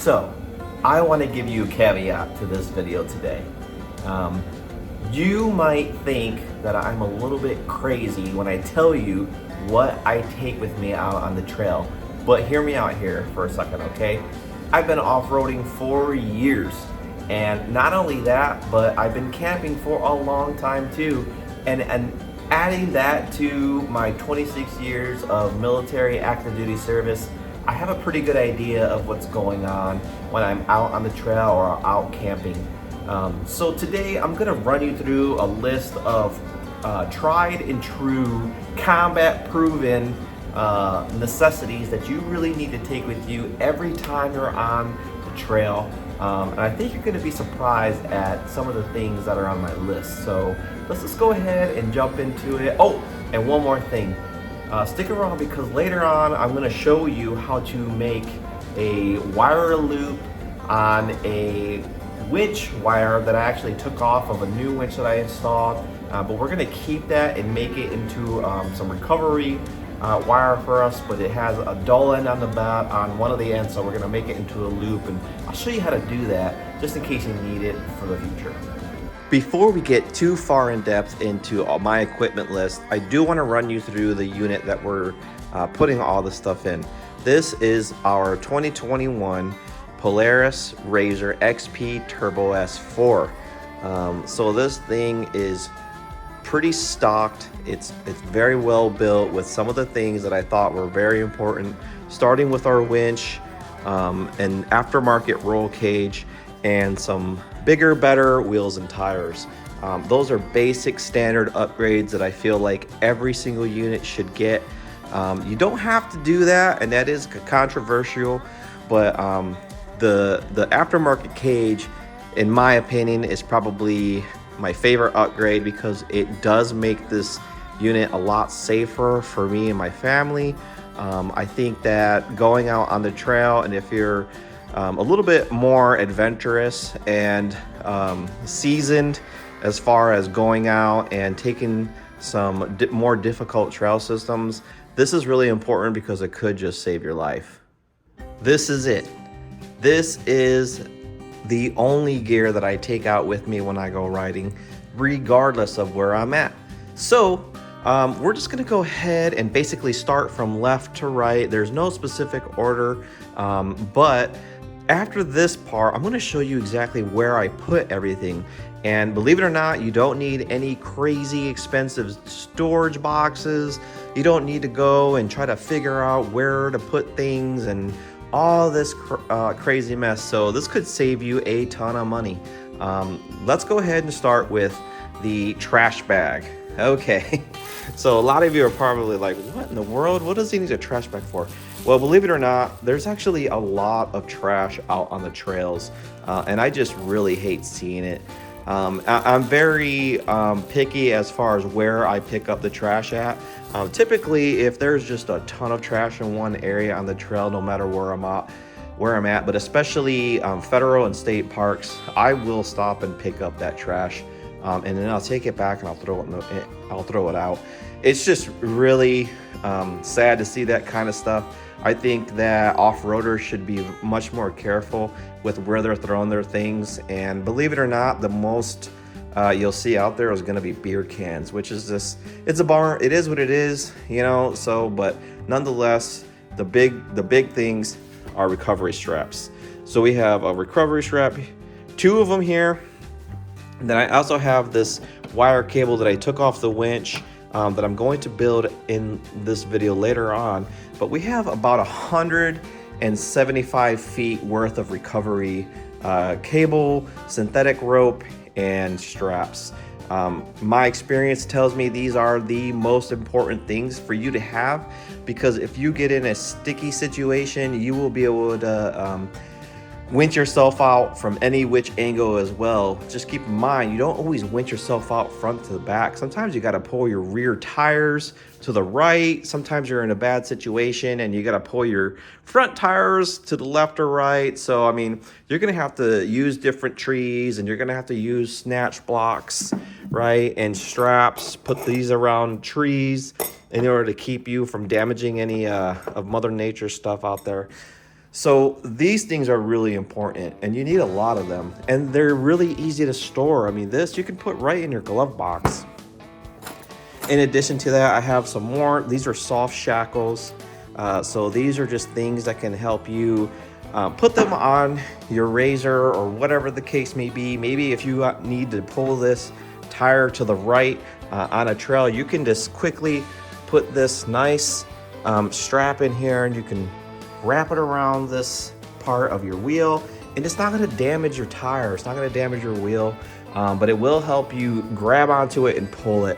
So, I want to give you a caveat to this video today. You might think that I'm a little bit crazy when I tell you what I take with me out on the trail, but hear me out here for a second, okay? I've been off-roading for years, and not only that, but I've been camping for a long time too, and adding that to my 26 years of military active duty service, I have a pretty good idea of what's going on when I'm out on the trail or out camping. So today I'm gonna run you through a list of tried and true, combat proven necessities that you really need to take with you every time you're on the trail. And I think you're gonna be surprised at some of the things that are on my list. So let's just go ahead and jump into it. Oh, and one more thing. Stick around because later on I'm going to show you how to make a wire loop on a winch wire that I actually took off of a new winch that I installed. But we're going to keep that and make it into some recovery wire for us, but it has a dull end on the bat on one of the ends, so we're going to make it into a loop, and I'll show you how to do that just in case you need it for the future. Before we get too far in depth into my equipment list, I do want to run you through the unit that we're putting all the stuff in. This is our 2021 Polaris RZR XP Turbo S4. So this thing is pretty stocked. It's very well built with some of the things that I thought were very important, starting with our winch, an aftermarket roll cage, and some bigger, better wheels and tires. Those are basic standard upgrades that I feel like every single unit should get. You don't have to do that, and that is controversial, but the aftermarket cage, in my opinion, is probably my favorite upgrade because it does make this unit a lot safer for me and my family. I think that going out on the trail, and if you're a little bit more adventurous and seasoned as far as going out and taking some more difficult trail systems, this is really important because it could just save your life. This is it. This is the only gear that I take out with me when I go riding, regardless of where I'm at. So we're just gonna go ahead and basically start from left to right. There's no specific order, but after this part, I'm going to show you exactly where I put everything. And believe it or not, you don't need any crazy expensive storage boxes. You don't need to go and try to figure out where to put things and all this crazy mess. So this could save you a ton of money. Let's go ahead and start with the trash bag. Okay, so a lot of you are probably like, what in the world? What does he need a trash bag for? Well, believe it or not, there's actually a lot of trash out on the trails, and I just really hate seeing it. I'm very picky as far as where I pick up the trash at. Typically, if there's just a ton of trash in one area on the trail, no matter where I'm at, but especially federal and state parks, I will stop and pick up that trash, and then I'll take it back and I'll throw it out. It's just really sad to see that kind of stuff. I think that off-roaders should be much more careful with where they're throwing their things. And believe it or not, the most you'll see out there is going to be beer cans, which is just, it's a bummer. It is what it is, you know. So, but nonetheless, the big things are recovery straps. So we have a recovery strap, 2 of them here. And then I also have this wire cable that I took off the winch that I'm going to build in this video later on. But we have about 175 feet worth of recovery cable, synthetic rope, and straps. My experience tells me these are the most important things for you to have, because if you get in a sticky situation, you will be able to winch yourself out from any which angle as well. Just keep in mind, you don't always winch yourself out front to the back. Sometimes you got to pull your rear tires to the right. Sometimes you're in a bad situation and you got to pull your front tires to the left or right. So, I mean, you're going to have to use different trees, and you're going to have to use snatch blocks, right? And straps, put these around trees in order to keep you from damaging any of Mother Nature's stuff out there. So these things are really important, and you need a lot of them, and they're really easy to store. I mean, this you can put right in your glove box. In addition to that, I have some more. These are soft shackles. So these are just things that can help you put them on your razor or whatever the case may be. Maybe if you need to pull this tire to the right on a trail, you can just quickly put this nice strap in here, and you can wrap it around this part of your wheel, and it's not going to damage your tire. It's not going to damage your wheel, but it will help you grab onto it and pull it.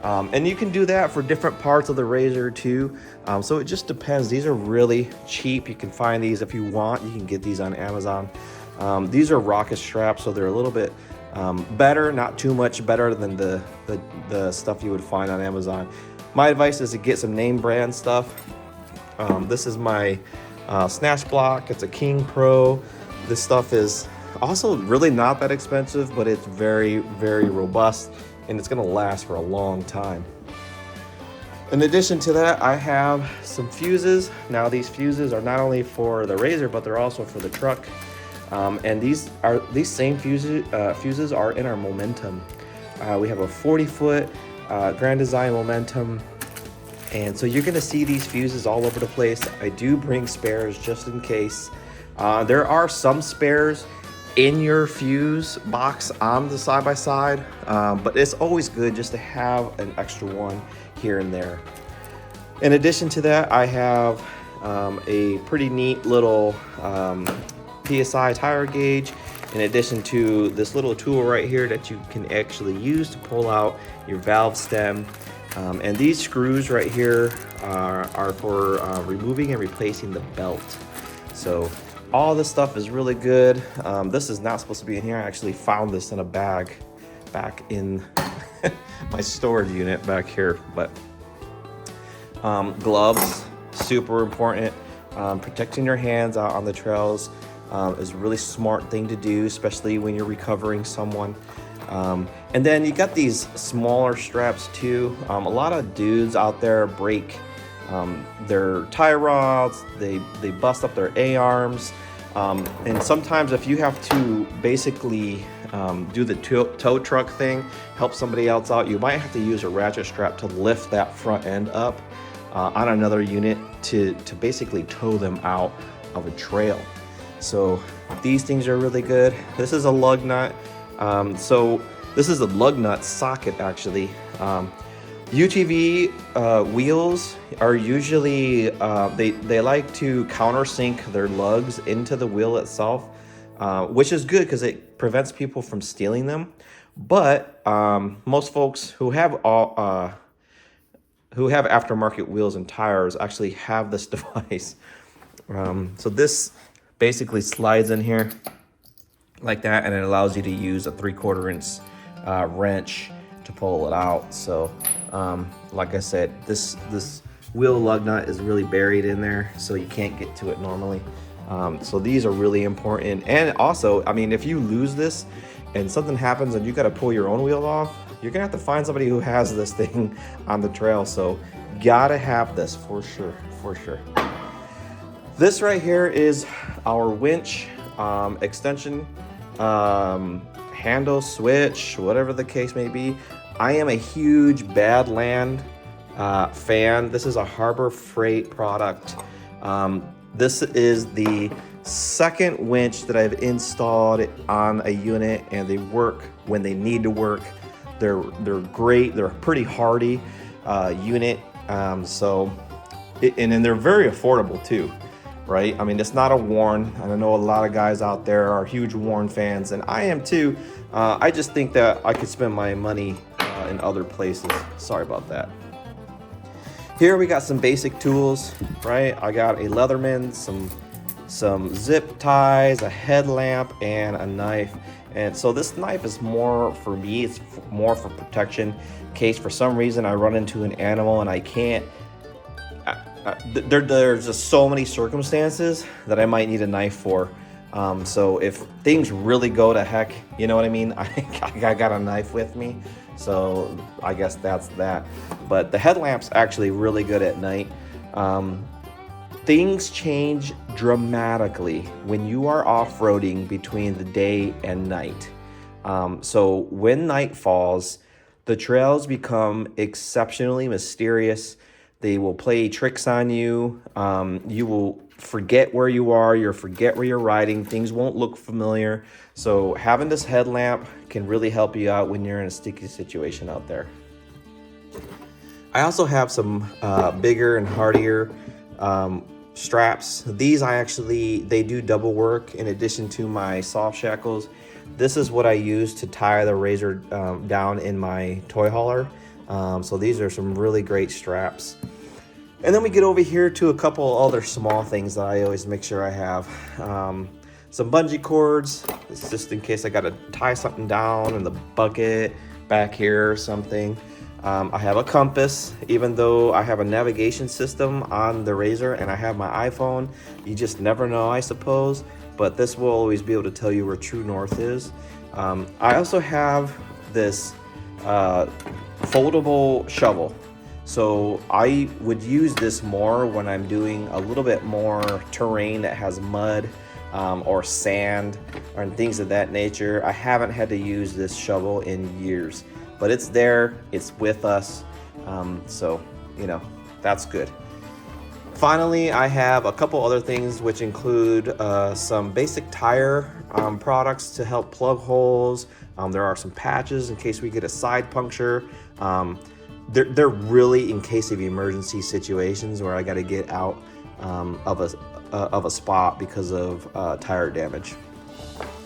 And you can do that for different parts of the razor too. So it just depends. These are really cheap. You can find these if you want. You can get these on Amazon. These are rocket straps, so they're a little bit better, not too much better than the stuff you would find on Amazon. My advice is to get some name brand stuff. This is my snatch block. It's a King Pro. This stuff is also really not that expensive, but it's very, very robust, and it's gonna last for a long time. In addition to that, I have some fuses. Now these fuses are not only for the razor, but they're also for the truck. And these same fuses are in our Momentum. We have a 40-foot Grand Design Momentum. And so you're gonna see these fuses all over the place. I do bring spares just in case. There are some spares in your fuse box on the side-by-side, but it's always good just to have an extra one here and there. In addition to that, I have a pretty neat little PSI tire gauge, in addition to this little tool right here that you can actually use to pull out your valve stem. And these screws right here are for removing and replacing the belt. So all this stuff is really good. This is not supposed to be in here. I actually found this in a bag back in my storage unit back here. But gloves, super important. Protecting your hands out on the trails is a really smart thing to do, especially when you're recovering someone. And then you got these smaller straps too. A lot of dudes out there break their tie rods, they bust up their A-arms. And sometimes if you have to basically do the tow truck thing, help somebody else out, you might have to use a ratchet strap to lift that front end up on another unit to basically tow them out of a trail. So these things are really good. This is a lug nut. So this is a lug nut socket actually. UTV wheels are usually, they like to countersink their lugs into the wheel itself, which is good because it prevents people from stealing them. But most folks who have aftermarket wheels and tires actually have this device. So this basically slides in here like that, and it allows you to use a 3/4 inch wrench to pull it out. So like I said, this wheel lug nut is really buried in there, so you can't get to it normally. So these are really important. And also, I mean, if you lose this and something happens and you got to pull your own wheel off, you're gonna have to find somebody who has this thing on the trail. So gotta have this for sure, for sure. This right here is our winch extension, handle, switch, whatever the case may be. I am a huge Badland fan. This is a Harbor Freight product. This is the second winch that I've installed on a unit, and they work when they need to work. They're great. They're a pretty hardy unit. And they're very affordable too, right? I mean, it's not a Warn. And I know a lot of guys out there are huge Warn fans, and I am too. I just think that I could spend my money in other places. Sorry about that. Here we got some basic tools, right? I got a Leatherman, some zip ties, a headlamp, and a knife. And so this knife is more for me, it's more for protection in case for some reason I run into an animal and I can't, there's just so many circumstances that I might need a knife for. So if things really go to heck, you know what I mean? I got a knife with me. So I guess that's that. But the headlamp's actually really good at night. Things change dramatically when you are off-roading between the day and night. So when night falls, the trails become exceptionally mysterious. They will play tricks on you. You will forget where you are. You'll forget where you're riding. Things won't look familiar. So having this headlamp can really help you out when you're in a sticky situation out there. I also have some bigger and hardier straps. These they do double work in addition to my soft shackles. This is what I use to tie the razor down in my toy hauler. So these are some really great straps. And then we get over here to a couple other small things that I always make sure I have. Some bungee cords. It's just in case I gotta tie something down in the bucket back here or something. I have a compass. Even though I have a navigation system on the razor and I have my iPhone, you just never know, I suppose. But this will always be able to tell you where true north is. I also have this foldable shovel. So I would use this more when I'm doing a little bit more terrain that has mud or sand or things of that nature. I haven't had to use this shovel in years, but it's there, it's with us. So, you know, that's good. Finally, I have a couple other things which include some basic tire products to help plug holes. There are some patches in case we get a side puncture. They're really in case of emergency situations where I got to get out of a spot because of tire damage.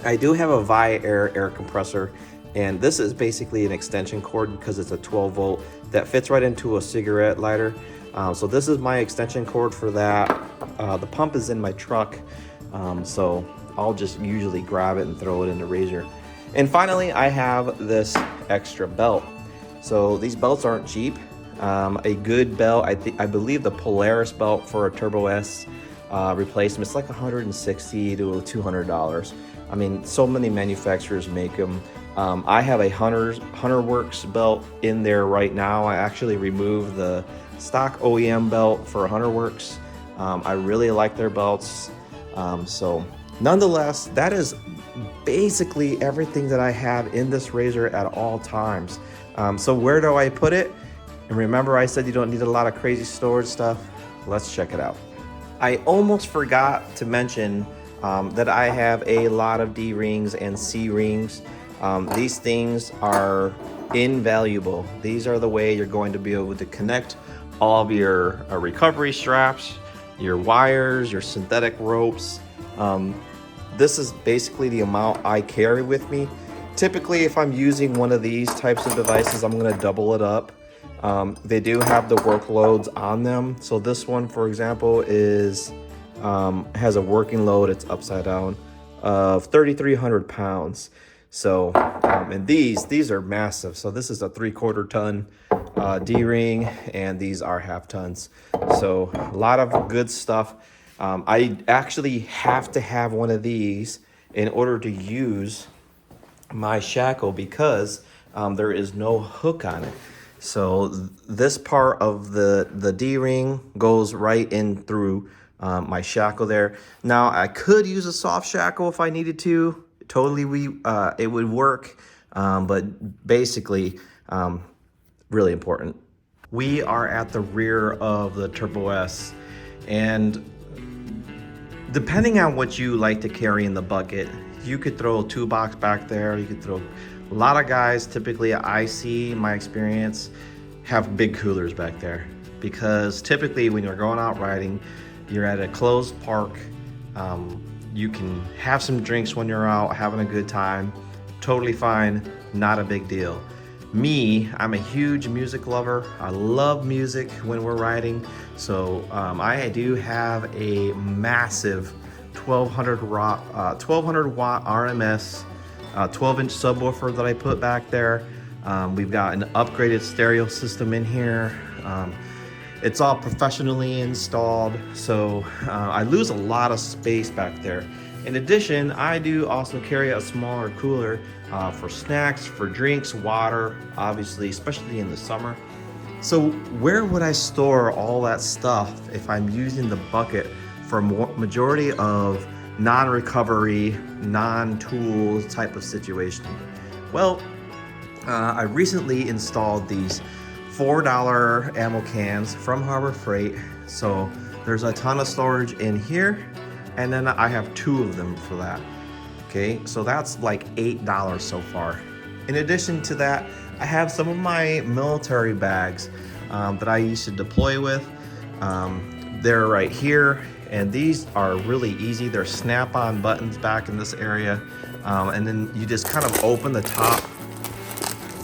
I do have a air compressor, and this is basically an extension cord because it's a 12 volt that fits right into a cigarette lighter. So this is my extension cord for that. The pump is in my truck, so I'll just usually grab it and throw it in the razor. And finally, I have this extra belt. So these belts aren't cheap. A good belt, I believe the Polaris belt for a Turbo S replacement, it's like $160 to $200. I mean, so many manufacturers make them. I have a Hunter Works belt in there right now. I actually removed the stock OEM belt for Hunter Works. I really like their belts. So nonetheless, that is basically everything that I have in this razor at all times. So where do I put it? And remember I said you don't need a lot of crazy storage stuff? Let's check it out. I almost forgot to mention that I have a lot of D-rings and C-rings. These things are invaluable. These are the way you're going to be able to connect all of your recovery straps, your wires, your synthetic ropes. This is basically the amount I carry with me. Typically, if I'm using one of these types of devices, I'm going to double it up. They do have the workloads on them. So this one, for example, has a working load, it's upside down, of 3,300 pounds. So, and these are massive. So this is a 3/4 ton D-ring, and these are 1/2 tons. So a lot of good stuff. I actually have to have one of these in order to use my shackle because there is no hook on it. So this part of the D-ring goes right in through my shackle there. Now I could use a soft shackle if I needed to. Totally, it would work, but basically, really important. We are at the rear of the Turbo S, and depending on what you like to carry in the bucket, you could throw a toolbox back there. You could throw a lot of guys, typically I see, my experience, have big coolers back there because typically when you're going out riding, you're at a closed park. You can have some drinks when you're out having a good time. Totally fine, not a big deal. Me, I'm a huge music lover. I love music when we're riding. So I do have a massive 1200 watt RMS 12-inch subwoofer that I put back there. We've got an upgraded stereo system in here. It's all professionally installed, so I lose a lot of space back there. In addition, I do also carry a smaller cooler for snacks, for drinks, water, obviously, especially in the summer. So where would I store all that stuff if I'm using the bucket for majority of non-recovery, non-tool type of situation? Well, I recently installed these $4 ammo cans from Harbor Freight. So there's a ton of storage in here, and then I have 2 of them for that. Okay, so that's like $8 so far. In addition to that, I have some of my military bags that I used to deploy with. They're right here, and these are really easy. They're snap-on buttons back in this area, and then you just kind of open the top,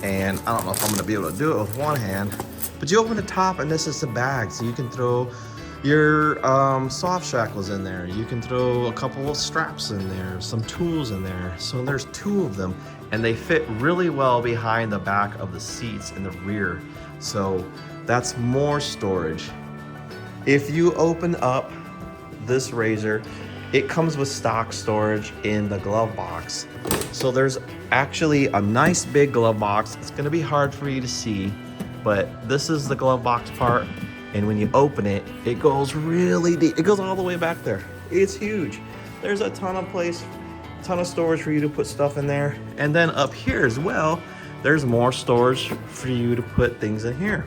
and I don't know if I'm gonna be able to do it with one hand, but you open the top and this is the bag, so you can throw your soft shackles in there. You can throw a couple of straps in there, some tools in there. So there's 2 of them, and they fit really well behind the back of the seats in the rear. So that's more storage. If you open up this razor, it comes with stock storage in the glove box. So there's actually a nice big glove box. It's gonna be hard for you to see, but this is the glove box part. And when you open it, it goes really deep. It goes all the way back there. It's huge. There's a ton of storage for you to put stuff in there. And then up here as well, there's more storage for you to put things in here.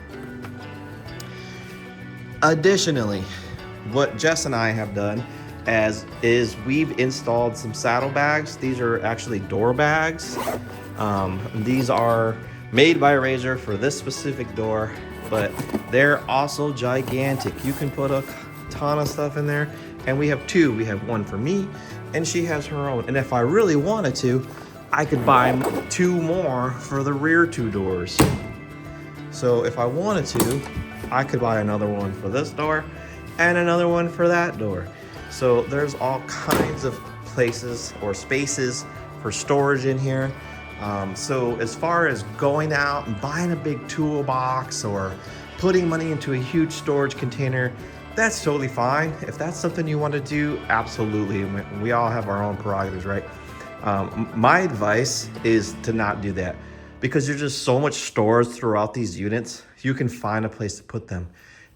Additionally, what Jess and I have done is we've installed some saddlebags. These are actually door bags. These are made by Razor for this specific door, but they're also gigantic. You can put a ton of stuff in there, and we have 2. We have one for me, and she has her own. And if I really wanted to, I could buy 2 more for the rear 2 doors. So if I wanted to, I could buy another one for this door and another one for that door. So there's all kinds of places or spaces for storage in here. So as far as going out and buying a big toolbox or putting money into a huge storage container, that's totally fine. If that's something you want to do, absolutely. We all have our own prerogatives, right? My advice is to not do that, because there's just so much storage throughout these units. You can find a place to put them,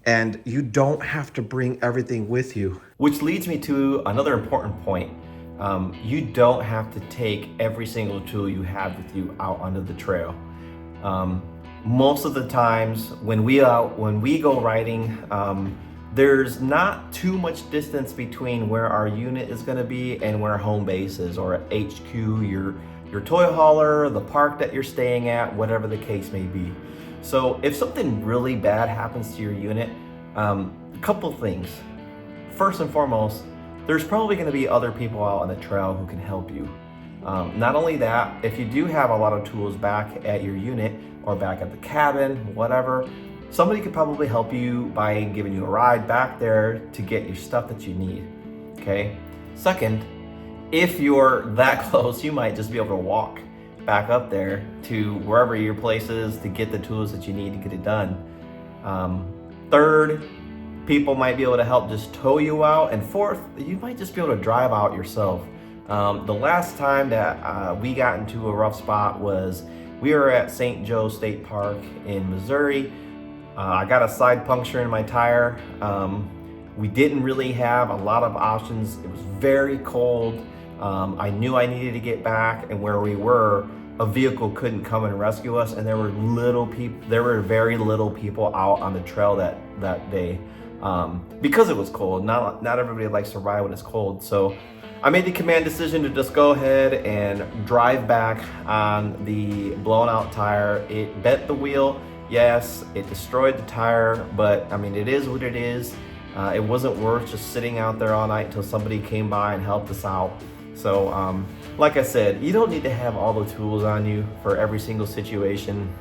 and you don't have to bring everything with you. Which leads me to another important point. You don't have to take every single tool you have with you out onto the trail. Most of the times when we go riding, there's not too much distance between where our unit is going to be and where home base is, or at HQ, your toy hauler, the park that you're staying at, whatever the case may be. So if something really bad happens to your unit, a couple things. First and foremost, there's probably going to be other people out on the trail who can help you. Not only that, if you do have a lot of tools back at your unit or back at the cabin, whatever, somebody could probably help you by giving you a ride back there to get your stuff that you need, okay? Second, if you're that close, you might just be able to walk back up there to wherever your place is to get the tools that you need to get it done. Third, people might be able to help just tow you out. And fourth, you might just be able to drive out yourself. The last time that we got into a rough spot was we were at St. Joe State Park in Missouri. I got a side puncture in my tire. We didn't really have a lot of options. It was very cold. I knew I needed to get back, and where we were, a vehicle couldn't come and rescue us, and there were very little people out on the trail that day because it was cold. Not everybody likes to ride when it's cold, so I made the command decision to just go ahead and drive back on the blown out tire. It bent the wheel. Yes, it destroyed the tire, but I mean, it is what it is. It wasn't worth just sitting out there all night until somebody came by and helped us out. So, like I said, you don't need to have all the tools on you for every single situation.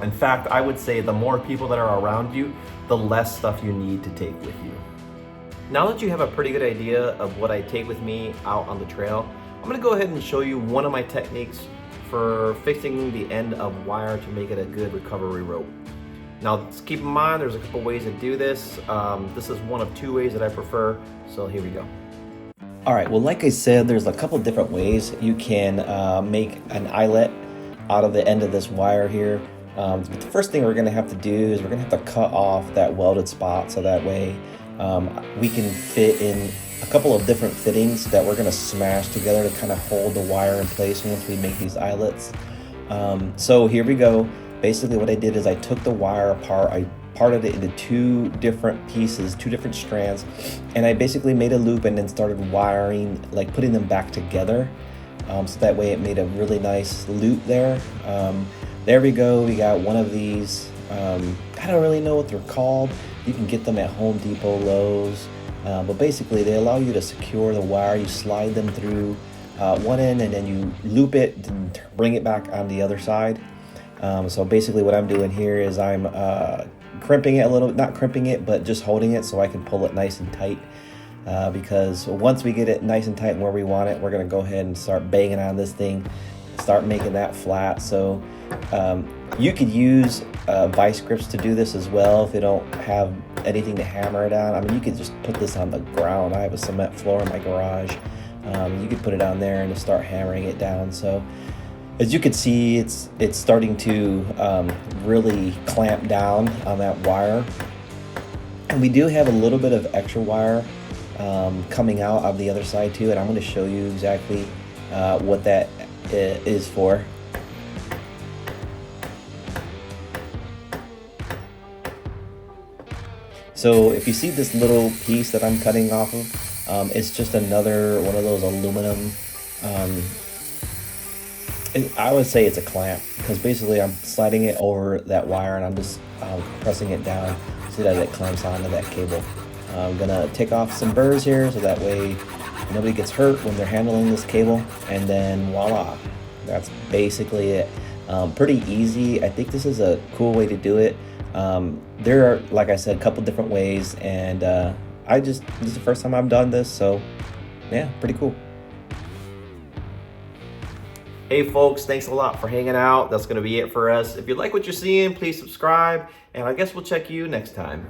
In fact, I would say the more people that are around you, the less stuff you need to take with you. Now that you have a pretty good idea of what I take with me out on the trail, I'm gonna go ahead and show you one of my techniques for fixing the end of wire to make it a good recovery rope. Now, just keep in mind, there's a couple ways to do this. This is one of 2 ways that I prefer, so here we go. All right, well, like I said, there's a couple different ways you can make an eyelet out of the end of this wire here. But the first thing we're gonna have to do is we're gonna have to cut off that welded spot so that way we can fit in a couple of different fittings that we're gonna smash together to kind of hold the wire in place once we make these eyelets. So here we go. Basically what I did is I took the wire apart, I parted it into two different pieces, two different strands, and I basically made a loop and then started wiring, like putting them back together. So that way it made a really nice loop there. There we go, we got one of these. I don't really know what they're called. You can get them at Home Depot, Lowe's, but basically they allow you to secure the wire. You slide them through one end and then you loop it and bring it back on the other side. So basically what I'm doing here is I'm crimping it a little, not crimping it, but just holding it so I can pull it nice and tight. Because once we get it nice and tight where we want it, we're gonna go ahead and start banging on this thing, start making that flat. So you could use vice grips to do this as well if you don't have anything to hammer it on. I mean, you could just put this on the ground. I have a cement floor in my garage. You could put it on there and just start hammering it down. So as you can see, it's starting to really clamp down on that wire. And we do have a little bit of extra wire coming out of the other side too, and I'm going to show you exactly what that is for. So if you see this little piece that I'm cutting off of, it's just another one of those aluminum, I would say it's a clamp, because basically I'm sliding it over that wire and I'm just pressing it down so that it clamps onto that cable. I'm gonna take off some burrs here so that way nobody gets hurt when they're handling this cable, and then voila, that's basically it. Pretty easy. I think this is a cool way to do it. There are, like I said, a couple different ways, and this is the first time I've done this, so yeah, pretty cool. Hey folks, thanks a lot for hanging out. That's going to be it for us. If you like what you're seeing, please subscribe, and I guess we'll check you next time.